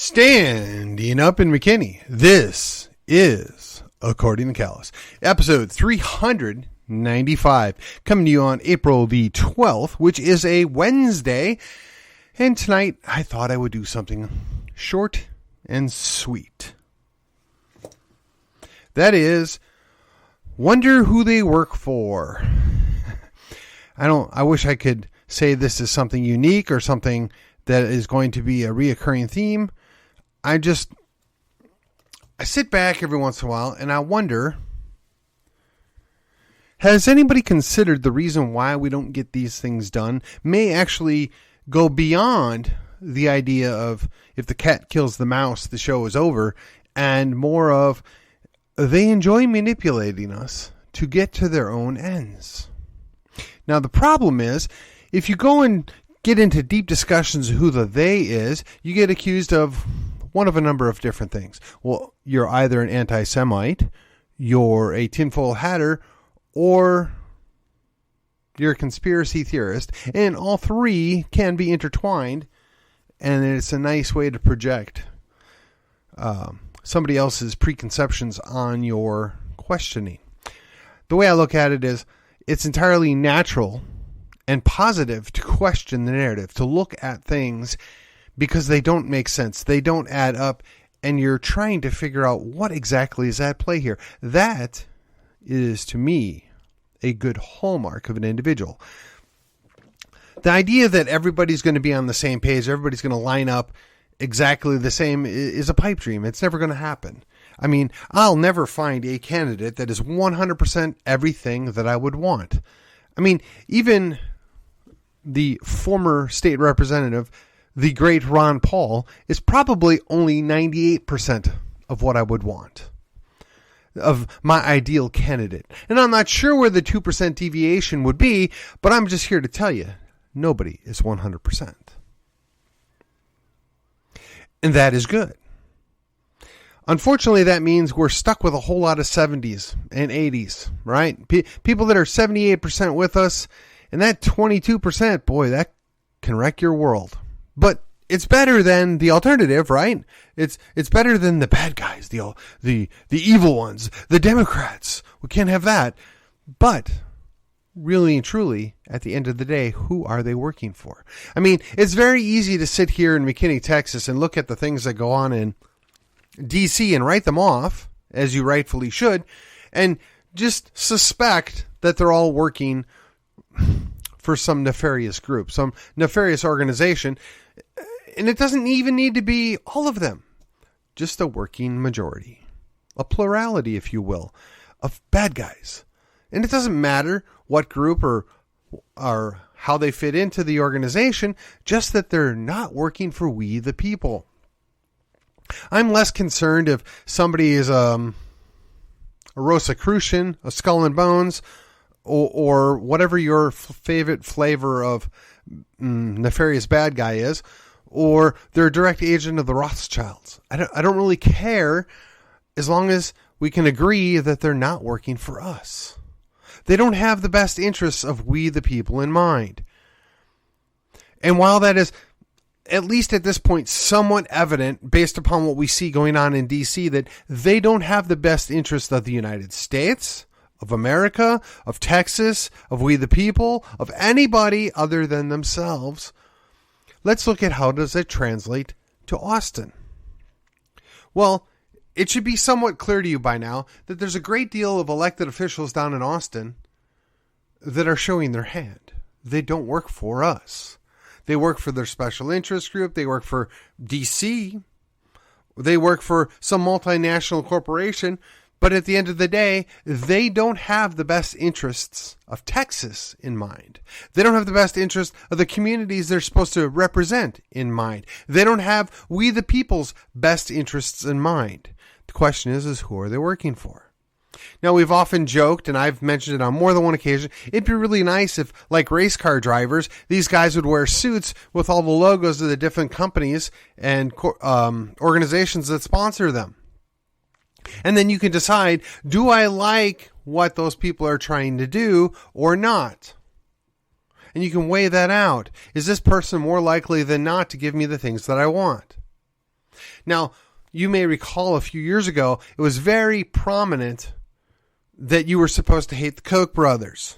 Standing up in McKinney, this is According to Callus, episode 395, coming to you on April the 12th, which is a Wednesday. And tonight, I thought I would do something short and sweet. That is, wonder who they work for. I wish I could say this is something unique or something that is going to be a reoccurring theme. I sit back every once in a while and I wonder, has anybody considered the reason why we don't get these things done may actually go beyond the idea of if the cat kills the mouse, the show is over, and more of they enjoy manipulating us to get to their own ends. Now, the problem is, if you go and get into deep discussions of who the they is, you get accused of one of a number of different things. Well, you're either an anti-Semite, you're a tinfoil hatter, or you're a conspiracy theorist. And all three can be intertwined, and it's a nice way to project somebody else's preconceptions on your questioning. The way I look at it is, it's entirely natural and positive to question the narrative, to look at things because they don't make sense, they don't add up, and you're trying to figure out what exactly is at play here. That is, to me, a good hallmark of an individual. The idea that everybody's going to be on the same page, everybody's going to line up exactly the same, is a pipe dream. It's never going to happen. I mean, I'll never find a candidate that is 100% everything that I would want. I mean, even the former state representative, the great Ron Paul, is probably only 98% of what I would want, of my ideal candidate. And I'm not sure where the 2% deviation would be, but I'm just here to tell you, nobody is 100%. And that is good. Unfortunately, that means we're stuck with a whole lot of 70s and 80s, right? People that are 78% with us, and that 22%, boy, that can wreck your world. But it's better than the alternative, right? It's better than the bad guys, the evil ones, the Democrats. We can't have that. But really and truly, at the end of the day, who are they working for? I mean, it's very easy to sit here in McKinney, Texas, and look at the things that go on in DC and write them off, as you rightfully should, and just suspect that they're all working for some nefarious group, some nefarious organization. And it doesn't even need to be all of them. Just a working majority. A plurality, if you will, of bad guys. And it doesn't matter what group or how they fit into the organization, just that they're not working for we the people. I'm less concerned if somebody is a Rosicrucian, a Skull and Bones, or whatever your favorite flavor of nefarious bad guy is, or they're a direct agent of the Rothschilds. I don't really care, as long as we can agree that they're not working for us. They don't have the best interests of we the people in mind. And while that is, at least at this point, somewhat evident based upon what we see going on in DC, that they don't have the best interest of the United States, of America, of Texas, of we the people, of anybody other than themselves, let's look at how does it translate to Austin. Well, it should be somewhat clear to you by now that there's a great deal of elected officials down in Austin that are showing their hand. They don't work for us. They work for their special interest group. They work for DC. They work for some multinational corporation. But at the end of the day, they don't have the best interests of Texas in mind. They don't have the best interests of the communities they're supposed to represent in mind. They don't have we the people's best interests in mind. The question is who are they working for? Now, we've often joked, and I've mentioned it on more than one occasion, it'd be really nice if, like race car drivers, these guys would wear suits with all the logos of the different companies and organizations that sponsor them. And then you can decide, do I like what those people are trying to do or not? And you can weigh that out. Is this person more likely than not to give me the things that I want? Now, you may recall a few years ago, it was very prominent that you were supposed to hate the Koch brothers.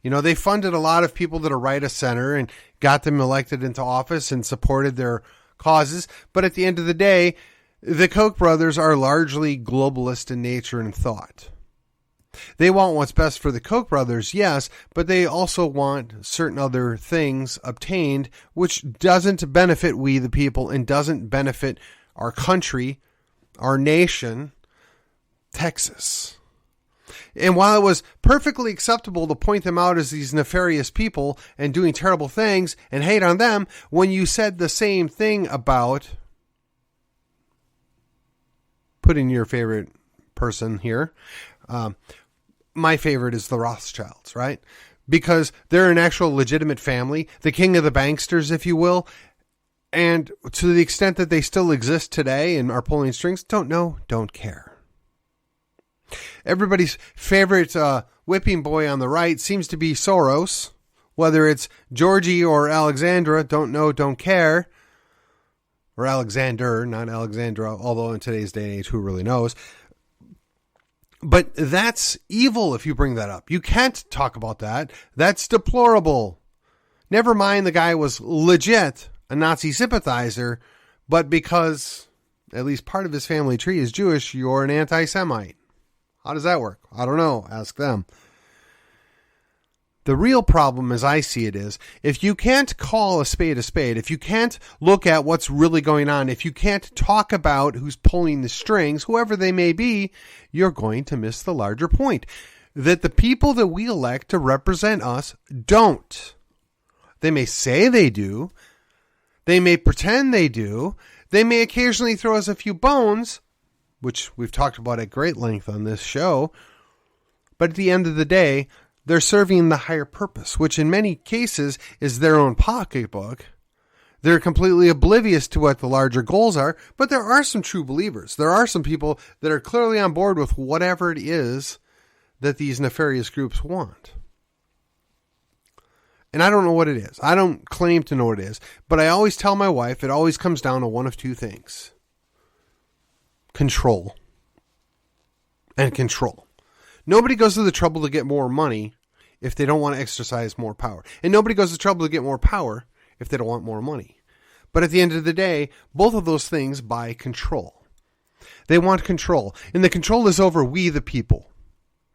You know, they funded a lot of people that are right of center and got them elected into office and supported their causes. But at the end of the day, the Koch brothers are largely globalist in nature and thought. They want what's best for the Koch brothers, yes, but they also want certain other things obtained, which doesn't benefit we the people and doesn't benefit our country, our nation, Texas. And while it was perfectly acceptable to point them out as these nefarious people and doing terrible things and hate on them, when you said the same thing about, put in your favorite person here, my favorite is the Rothschilds, right? Because they're an actual legitimate family, the king of the banksters, if you will. And to the extent that they still exist today and are pulling strings, don't know, don't care. Everybody's favorite whipping boy on the right seems to be Soros. Whether it's Georgie or Alexandra, don't know, don't care. Or Alexander, not Alexandra, although in today's day and age, who really knows? But that's evil if you bring that up. You can't talk about that. That's deplorable. Never mind the guy was legit a Nazi sympathizer, but because at least part of his family tree is Jewish, you're an anti-Semite. How does that work? I don't know. Ask them. The real problem, as I see it, is if you can't call a spade, if you can't look at what's really going on, if you can't talk about who's pulling the strings, whoever they may be, you're going to miss the larger point. That the people that we elect to represent us don't. They may say they do. They may pretend they do. They may occasionally throw us a few bones, which we've talked about at great length on this show. But at the end of the day, they're serving the higher purpose, which in many cases is their own pocketbook. They're completely oblivious to what the larger goals are, but there are some true believers. There are some people that are clearly on board with whatever it is that these nefarious groups want. And I don't know what it is. I don't claim to know what it is, but I always tell my wife it always comes down to one of two things. Control. And control. Nobody goes to the trouble to get more money if they don't want to exercise more power. And nobody goes to the trouble to get more power if they don't want more money. But at the end of the day, both of those things buy control. They want control. And the control is over we the people.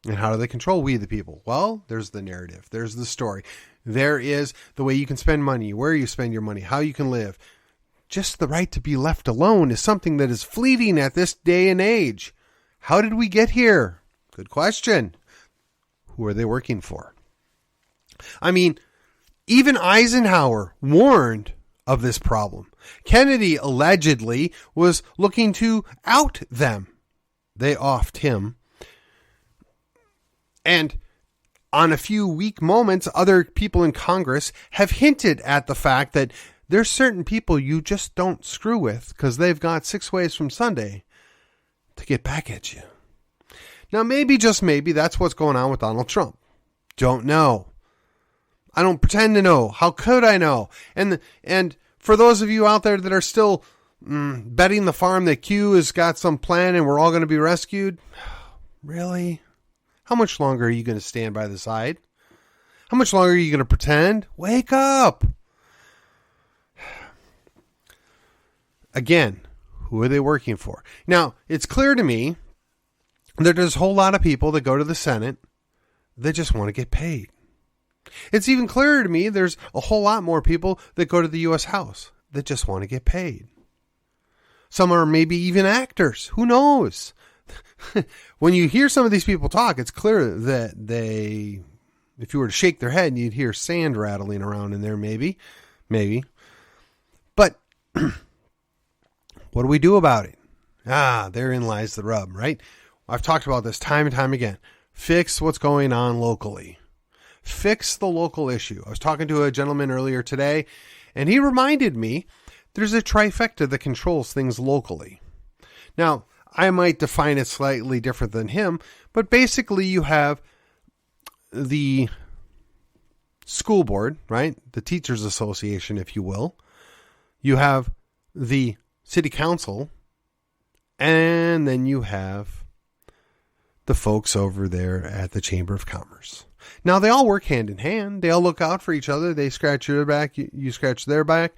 And how do they control we the people? Well, there's the narrative. There's the story. There is the way you can spend money, where you spend your money, how you can live. Just the right to be left alone is something that is fleeting at this day and age. How did we get here? Good question. Who are they working for? I mean, even Eisenhower warned of this problem. Kennedy allegedly was looking to out them. They offed him. And on a few weak moments, other people in Congress have hinted at the fact that there's certain people you just don't screw with because they've got 6 ways from Sunday to get back at you. Now, maybe, just maybe, that's what's going on with Donald Trump. Don't know. I don't pretend to know. How could I know? And for those of you out there that are still betting the farm that Q has got some plan and we're all going to be rescued, really? How much longer are you going to stand by the side? How much longer are you going to pretend? Wake up! Again, who are they working for? Now, it's clear to me that there's a whole lot of people that go to the Senate that just want to get paid. It's even clearer to me there's a whole lot more people that go to the U.S. House that just want to get paid. Some are maybe even actors. Who knows? When you hear some of these people talk, it's clear that they, if you were to shake their head, you'd hear sand rattling around in there, maybe. But what do we do about it? Therein lies the rub, right? I've talked about this time and time again. Fix what's going on locally. Fix the local issue. I was talking to a gentleman earlier today, and he reminded me there's a trifecta that controls things locally. Now, I might define it slightly different than him, but basically you have the school board, right? The teachers association, if you will. You have the city council, and then you have the folks over there at the Chamber of Commerce. Now, they all work hand in hand. They all look out for each other. They scratch your back, you scratch their back.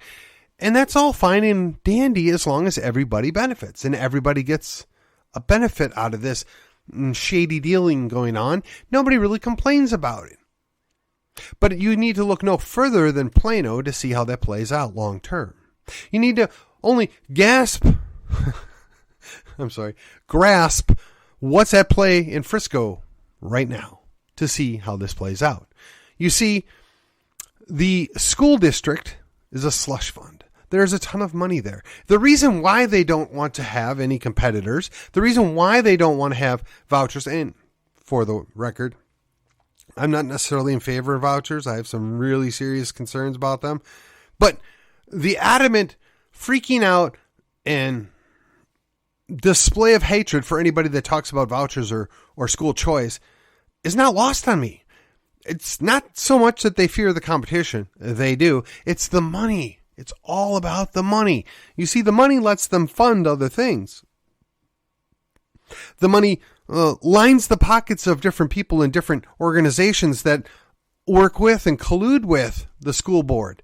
And that's all fine and dandy as long as everybody benefits and everybody gets a benefit out of this shady dealing going on. Nobody really complains about it. But you need to look no further than Plano to see how that plays out long term. You need to only grasp what's at play in Frisco right now to see how this plays out. You see, the school district is a slush fund. There's a ton of money there. The reason why they don't want to have any competitors, the reason why they don't want to have vouchers, and for the record, I'm not necessarily in favor of vouchers. I have some really serious concerns about them. But the adamant freaking out and display of hatred for anybody that talks about vouchers or school choice is not lost on me. It's not so much that they fear the competition. They do. It's the money. It's all about the money. You see, the money lets them fund other things. The money lines the pockets of different people in different organizations that work with and collude with the school board.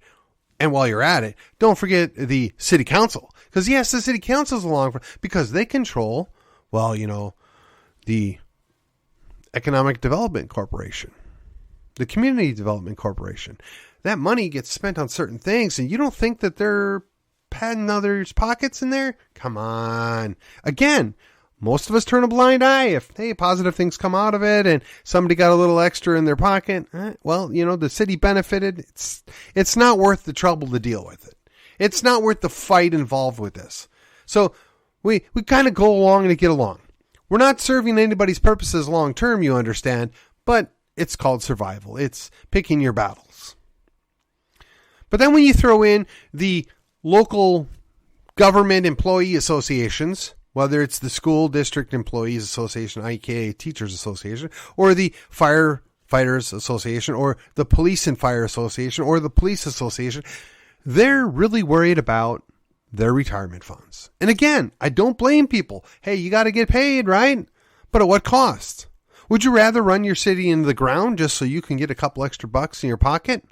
And while you're at it, don't forget the city council. Because yes, the city council's along because they control, the Economic Development Corporation, the Community Development Corporation. That money gets spent on certain things, and you don't think that they're patting others' pockets in there? Come on. Again, most of us turn a blind eye if, positive things come out of it and somebody got a little extra in their pocket. The city benefited. It's not worth the trouble to deal with it. It's not worth the fight involved with this. So we kind of go along and get along. We're not serving anybody's purposes long term, you understand, but it's called survival. It's picking your battles. But then when you throw in the local government employee associations, whether it's the School District Employees Association, aka Teachers Association, or the Firefighters Association, or the Police and Fire Association, or the Police Association, they're really worried about their retirement funds. And again, I don't blame people. Hey, you got to get paid, right? But at what cost? Would you rather run your city into the ground just so you can get a couple extra bucks in your pocket?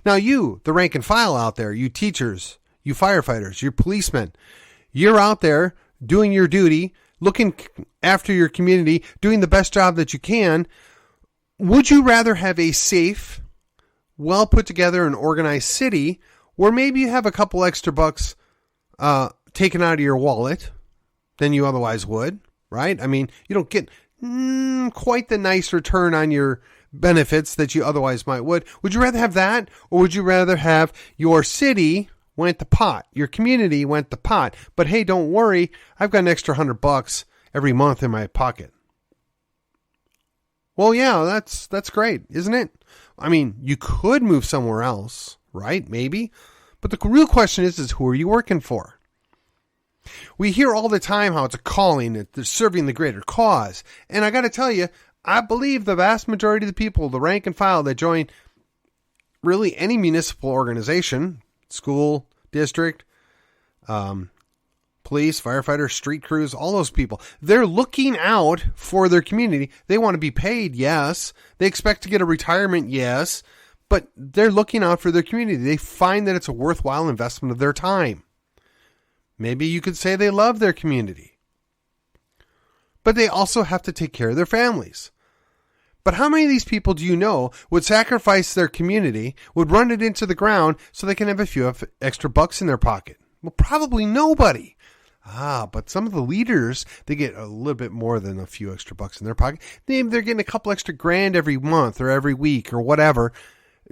Now you, the rank and file out there, you teachers, you firefighters, you policemen, you're out there doing your duty, looking after your community, doing the best job that you can. Would you rather have a safe, well put together and organized city where maybe you have a couple extra bucks taken out of your wallet than you otherwise would, right? I mean, you don't get quite the nice return on your benefits that you otherwise might would. Would you rather have that, or would you rather have your city went the pot, your community went the pot, but hey, don't worry, I've got an extra $100 every month in my pocket? Well, yeah, that's great, isn't it? I mean, you could move somewhere else, right? Maybe. But the real question is who are you working for? We hear all the time how it's a calling, that they're serving the greater cause. And I got to tell you, I believe the vast majority of the people, the rank and file that join really any municipal organization, school, district, police, firefighters, street crews, all those people, they're looking out for their community. They want to be paid, yes. They expect to get a retirement, yes. But they're looking out for their community. They find that it's a worthwhile investment of their time. Maybe you could say they love their community. But they also have to take care of their families. But how many of these people do you know would sacrifice their community, would run it into the ground so they can have a few extra bucks in their pocket? Well, probably nobody. But some of the leaders, they get a little bit more than a few extra bucks in their pocket. They're getting a couple extra grand every month or every week or whatever.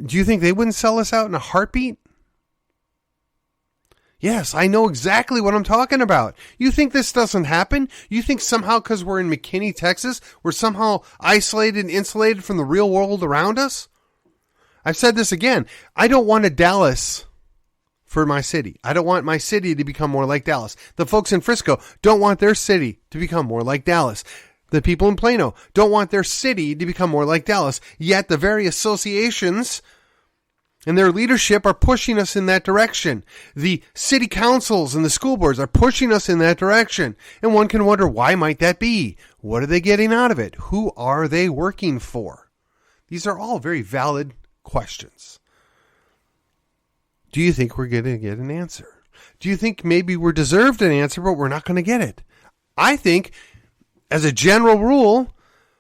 Do you think they wouldn't sell us out in a heartbeat? Yes, I know exactly what I'm talking about. You think this doesn't happen? You think somehow because we're in McKinney, Texas, we're somehow isolated and insulated from the real world around us? I've said this again. I don't want a Dallas for my city. I don't want my city to become more like Dallas. The folks in Frisco don't want their city to become more like Dallas. The people in Plano don't want their city to become more like Dallas. Yet the very associations and their leadership are pushing us in that direction. The city councils and the school boards are pushing us in that direction. And one can wonder, why might that be? What are they getting out of it? Who are they working for? These are all very valid questions. Do you think we're going to get an answer? Do you think maybe we're deserved an answer, but we're not going to get it? I think, as a general rule,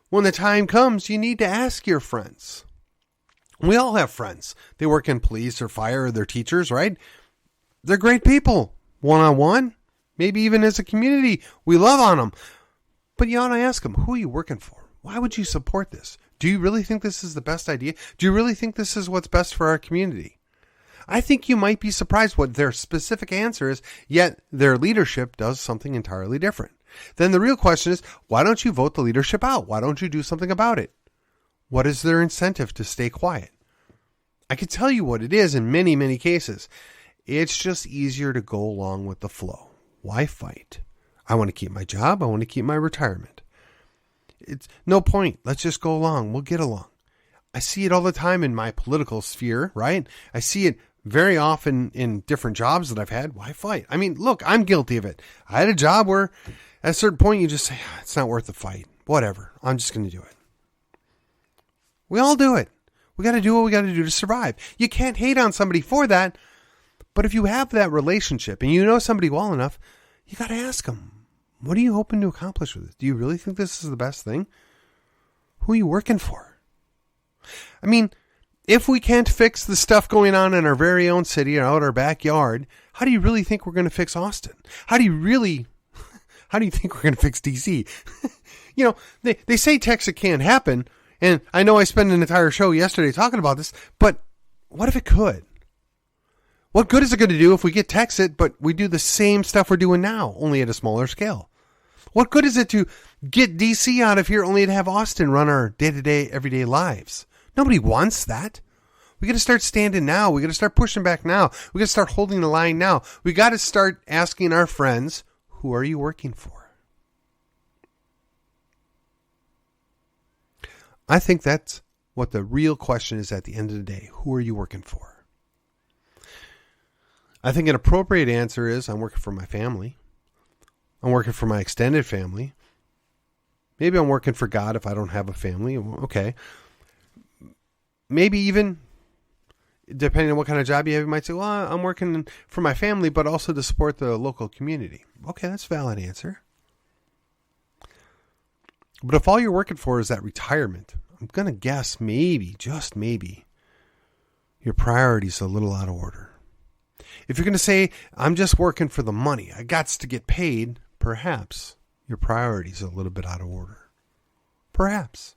when the time comes, you need to ask your friends. We all have friends. They work in police or fire or they're teachers, right? They're great people. One-on-one, maybe even as a community, we love on them. But you ought to ask them, who are you working for? Why would you support this? Do you really think this is the best idea? Do you really think this is what's best for our community? I think you might be surprised what their specific answer is, yet their leadership does something entirely different. Then the real question is, why don't you vote the leadership out? Why don't you do something about it? What is their incentive to stay quiet? I can tell you what it is in many, many cases. It's just easier to go along with the flow. Why fight? I want to keep my job. I want to keep my retirement. It's no point. Let's just go along. We'll get along. I see it all the time in my political sphere, right? I see it very often in different jobs that I've had. Why fight? I mean, look, I'm guilty of it. I had a job where at a certain point you just say, it's not worth the fight. Whatever. I'm just going to do it. We all do it. We got to do what we got to do to survive. You can't hate on somebody for that. But if you have that relationship and you know somebody well enough, you got to ask them, what are you hoping to accomplish with it? Do you really think this is the best thing? Who are you working for? I mean, if we can't fix the stuff going on in our very own city or out our backyard, how do you really think we're going to fix Austin? How do you think we're going to fix DC? You know, they say Texas can't happen. And I know I spent an entire show yesterday talking about this, but what if it could? What good is it going to do if we get Texas, but we do the same stuff we're doing now, only at a smaller scale? What good is it to get DC out of here only to have Austin run our day-to-day, everyday lives? Nobody wants that. We got to start standing now. We got to start pushing back now. We got to start holding the line now. We got to start asking our friends, who are you working for? I think that's what the real question is at the end of the day. Who are you working for? I think an appropriate answer is, I'm working for my family. I'm working for my extended family. Maybe I'm working for God if I don't have a family. Okay. Maybe even, depending on what kind of job you have, you might say, well, I'm working for my family, but also to support the local community. Okay, that's a valid answer. But if all you're working for is that retirement, I'm going to guess maybe, just maybe, your priority's a little out of order. If you're going to say, I'm just working for the money, I got to get paid, perhaps your priority's a little bit out of order. Perhaps.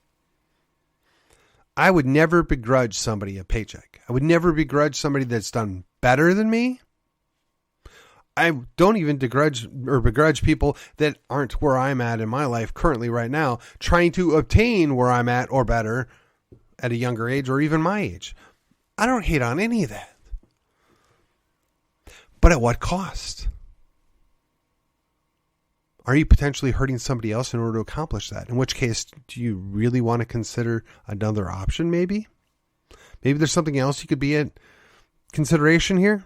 I would never begrudge somebody a paycheck. I would never begrudge somebody that's done better than me. I don't even begrudge people that aren't where I'm at in my life currently right now, trying to obtain where I'm at or better at a younger age or even my age. I don't hate on any of that. But at what cost? Are you potentially hurting somebody else in order to accomplish that? In which case, do you really want to consider another option maybe? Maybe there's something else you could be in consideration here.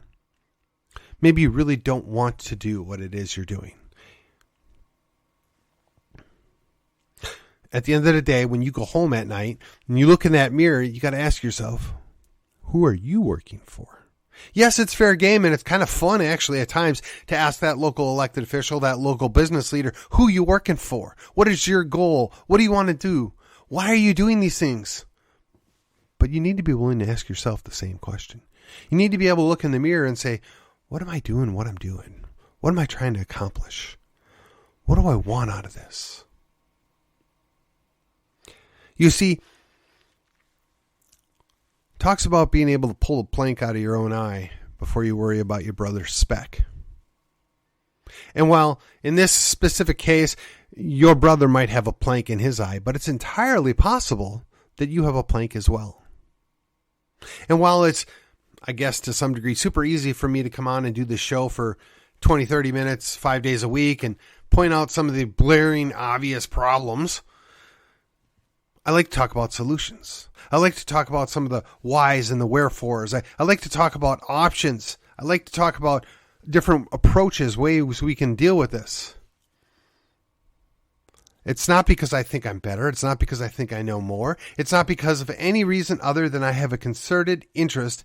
Maybe you really don't want to do what it is you're doing. At the end of the day, when you go home at night and you look in that mirror, you got to ask yourself, who are you working for? Yes, it's fair game, and it's kind of fun actually at times to ask that local elected official, that local business leader, who are you working for? What is your goal? What do you want to do? Why are you doing these things? But you need to be willing to ask yourself the same question. You need to be able to look in the mirror and say, what am I doing? What I'm doing? What am I trying to accomplish? What do I want out of this? You see, talks about being able to pull a plank out of your own eye before you worry about your brother's speck. And while in this specific case, your brother might have a plank in his eye, but it's entirely possible that you have a plank as well. And while it's, I guess to some degree, super easy for me to come on and do this show for 20, 30 minutes, 5 days a week and point out some of the blaring, obvious problems, I like to talk about solutions. I like to talk about some of the whys and the wherefores. I like to talk about options. I like to talk about different approaches, ways we can deal with this. It's not because I think I'm better. It's not because I think I know more. It's not because of any reason other than I have a concerted interest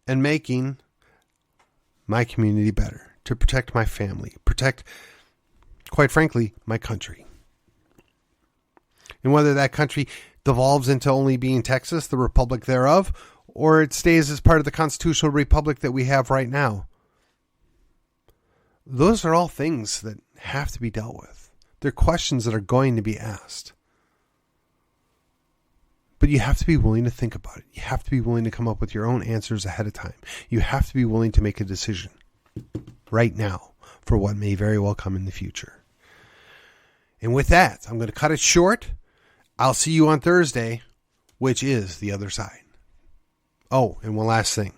in making my community better, to protect my family, protect, quite frankly, my country. And whether that country devolves into only being Texas, the republic thereof, or it stays as part of the constitutional republic that we have right now, those are all things that have to be dealt with. They're questions that are going to be asked. But you have to be willing to think about it. You have to be willing to come up with your own answers ahead of time. You have to be willing to make a decision right now for what may very well come in the future. And with that, I'm going to cut it short. I'll see you on Thursday, which is the other side. Oh, and one last thing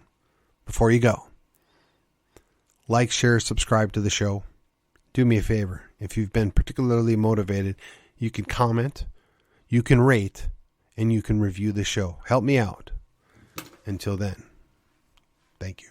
before you go. Like, share, subscribe to the show. Do me a favor. If you've been particularly motivated, you can comment, you can rate, and you can review the show. Help me out. Until then, thank you.